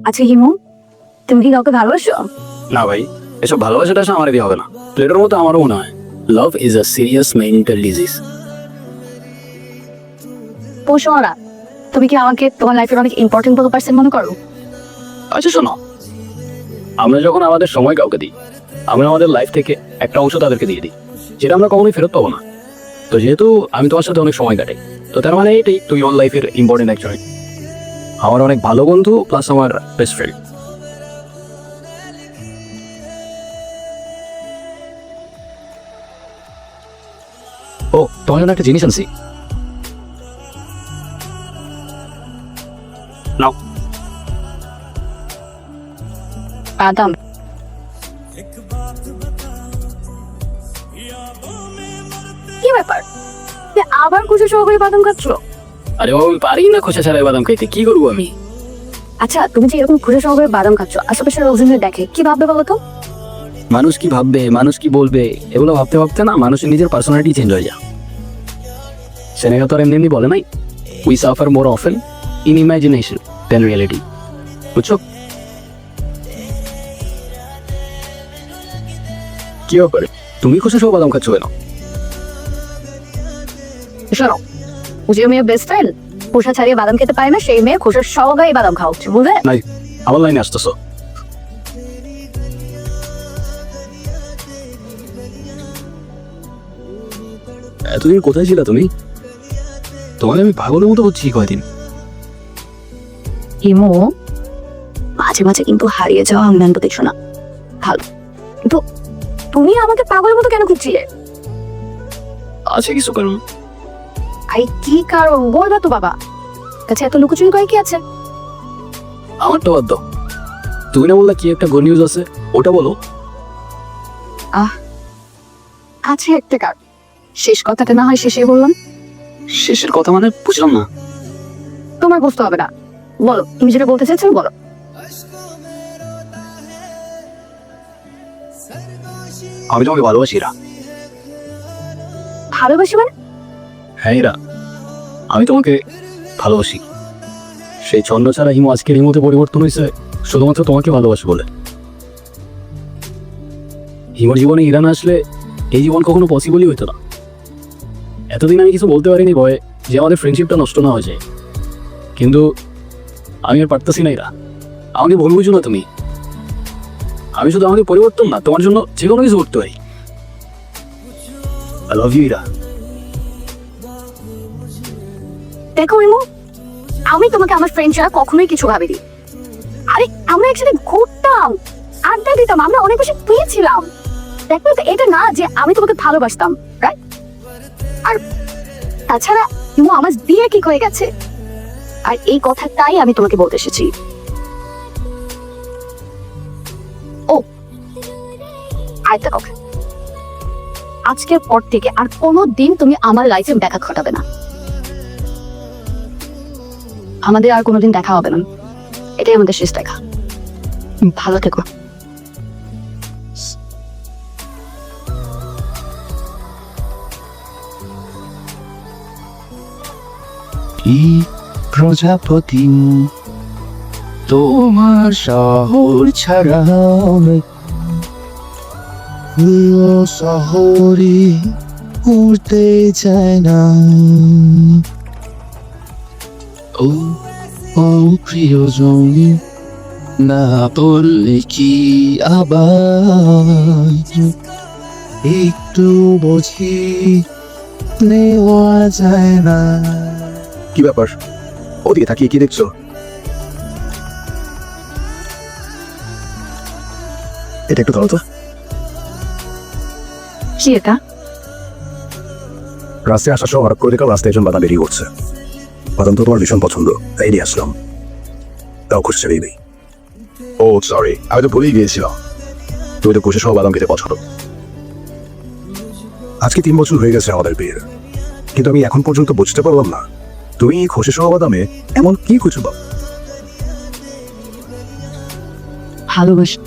আচ্ছা হিমু, তুমি কি কাউকে ভালোবাসো? না ভাই, এসব ভালোবাসাটা আমার দিয়ে হবে না। প্লেটোর মতো আমারও মনে হয় love is a serious mental disease. Poshona, তুমি কি আমাকে তোমার লাইফের অনেক ইম্পর্টেন্ট কোনো পার্সন মনে করো? আচ্ছা শোনো, আমরা যখন আমাদের সময় কাউকে দিই, আমরা আমাদের লাইফ থেকে একটা অংশ তাদেরকে দিয়ে দিই, যেটা আমরা কখনোই ফেরত পাবো না। তো যেহেতু আমি তোমার সাথে অনেক সময় কাটাই, তো তার মানে এটাই তুমি আমার লাইফের ইম্পর্টেন্ট একজন, আমার অনেক ভালো বন্ধু প্লাস আমার বেস্ট ফ্রেন্ড। ও, তোমার জন্য একটা জিনিস আনছি, নাও। বাদাম? কি ব্যাপার, তুমি আবার কুচো সহকারে বাদাম খাচ্ছ? আরে বাবা, আমি পারি না খোসা ছাড়াই বাদাম খাইতে, কি করবো আমি? আচ্ছা, তুমি যে এরকম কুচো সহকারে বাদাম খাচ্ছ, আশেপাশের লোকজনের দেখে কি ভাববে বলো তো? মানুষ কি ভাববে, মানুষ কি বলবে, এগুলো ভাবতে ভাবতে না মানুষের নিজের পার্সোনালিটি চেঞ্জ হয়ে যায়। সেনেগা তো আর এমনি এমনি বলে নাই, we suffer more often in imagination than reality. বুঝছো? কি ব্যাপারে, তুমি খোসা সহ বাদাম খাচ্ছ কেন? শোনো, যে মেয়ে বেস্ট ফ্রেন্ড খোসা ছাড়িয়ে বাদাম খেতে পারে না, সেই মেয়ে খোসার সহকারে বাদাম খাওয়া উচিত, বুঝলে? নাই, আমার লাইনে আসতেছো। এতদিন কোথায় ছিল তুমি? তোমাকে আমি পাগলের মতো হচ্ছি কয়দিন। হিমু, মাঝে মাঝে কিন্তু হারিয়ে যাওয়া অন্যান্য দেখছো না ভালো, কিন্তু তুমি আমাকে পাগলের মতো কেন খুঁজছিলে? আছে কিছু কারণ। আই কি কারণ বলবা তো বাবা, কাছে এত লুকোচুরি করে কি আছে? আমার তো বাদ দাও, তুমি না বললা কি একটা গুড নিউজ আছে, ওটা বলো। আছে একটা কারণ, শেষ কথাটা না হয় শেষে বললাম। শেষের কথা মানে বুঝলাম না। তোমার বুঝতে হবে না, বলো তুমি যেটা বলতে চাইছো বলো। আমি তোমাকে ভালোবাসি ইরা। ভালোবাসি মানে? হ্যাঁ ইরা, আমি তোমাকে ভালোবাসি। সেই ছন্দ ছাড়া হিমু আজকের হিমুতে পরিবর্তন হয়েছে শুধুমাত্র তোমাকে ভালোবাসি বলে। হিমুর জীবনে ইরা না আসলে এই জীবন কখনো পসিবলই হইতো না। এতদিন আমি কিছু বলতে পারিনি ভয়ে যে আমাদের ফ্রেন্ডশিপটা নষ্ট না হয়ে যায়, কিন্তু আমি আর পারতেছি না ইরা। আমাকে ভুল বুঝো না তুমি, আমি শুধু আমাকে পরিবর্তন না, তোমার জন্য যে কোনো কিছু করতে পারি। I love you Ira. দেখো হিমু, আমি তোমাকে আমার ফ্রেন্ড ছাড়া কখনোই কিছু ভাবিনি। আরে আমরা একসাথে ঘুরতাম, আড্ডা দিতাম, আমরা অনেক বেশি পেয়েছিলাম। দেখো তো, এটা না যে আমি তোমাকে ভালোবাসতাম, রাইট? আর তাছাড়া হিমু, আমার বিয়ে ঠিক হয়ে গেছে, আর এই কথাটাই আমি তোমাকে বলতে এসেছি। ও আরেকটা কথা, আজকের পর থেকে আর কোনো দিন তুমি আমার লাইফে দেখা ঘটাবে না। আমাদের আর কোনোদিন দেখা হবে না, এটাই আমাদের শেষ দেখা। ভালো থেকো। প্রজাপতি তোমার শহর ছাড়া শহরে উড়তে চায় না। ও ও প্রিয়জন, না বললে কি আবার একটু বুঝি নেওয়া যায় না। কি ব্যাপার, ওদিকে তাকিয়ে কি দেখছো? এটা একটু ধরো তো। কি এটা? রাস্তায় আসার সময় হঠাৎ করে দেখলাম রাস্তায় একজন বাদাম বেরিয়ে করছে। বাদাম তো তোমার ভীষণ পছন্দ, তাই নিয়ে আসলাম। তাও খুশি নেই। ও সরি, আমি তো ভুলেই গিয়েছিলাম, তুমি তো খুশি সহ বাদাম খেতে পছন্দ। আজকে 3 বছর হয়ে গেছে আমাদের বিয়ের, কিন্তু আমি এখন পর্যন্ত বুঝতে পারলাম না তুমি খুশি সহ বাদামে এমন কি খুঁজো। ভালোবাসি।